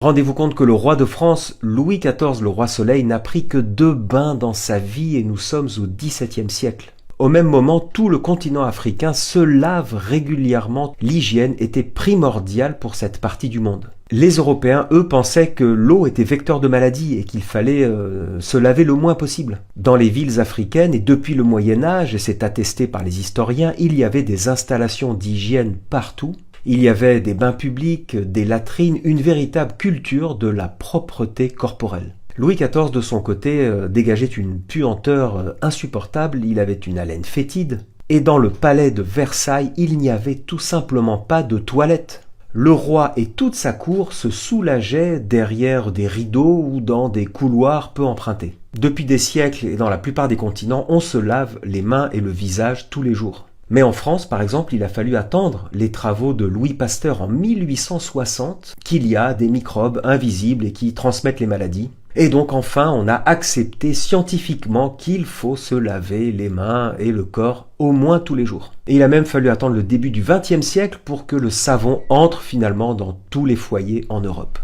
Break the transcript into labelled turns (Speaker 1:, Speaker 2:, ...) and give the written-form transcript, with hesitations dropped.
Speaker 1: Rendez-vous compte que le roi de France, Louis XIV, le roi Soleil, n'a pris que 2 bains dans sa vie et nous sommes au XVIIe siècle. Au même moment, tout le continent africain se lave régulièrement. L'hygiène était primordiale pour cette partie du monde. Les Européens, eux, pensaient que l'eau était vecteur de maladies et qu'il fallait se laver le moins possible. Dans les villes africaines et depuis le Moyen-Âge, et c'est attesté par les historiens, il y avait des installations d'hygiène partout. Il y avait des bains publics, des latrines, une véritable culture de la propreté corporelle. Louis XIV, de son côté, dégageait une puanteur insupportable, il avait une haleine fétide, et dans le palais de Versailles, il n'y avait tout simplement pas de toilette. Le roi et toute sa cour se soulageaient derrière des rideaux ou dans des couloirs peu empruntés. Depuis des siècles et dans la plupart des continents, on se lave les mains et le visage tous les jours. Mais en France, par exemple, il a fallu attendre les travaux de Louis Pasteur en 1860 qu'il y a des microbes invisibles et qui transmettent les maladies. Et donc enfin, on a accepté scientifiquement qu'il faut se laver les mains et le corps au moins tous les jours. Et il a même fallu attendre le début du XXe siècle pour que le savon entre finalement dans tous les foyers en Europe.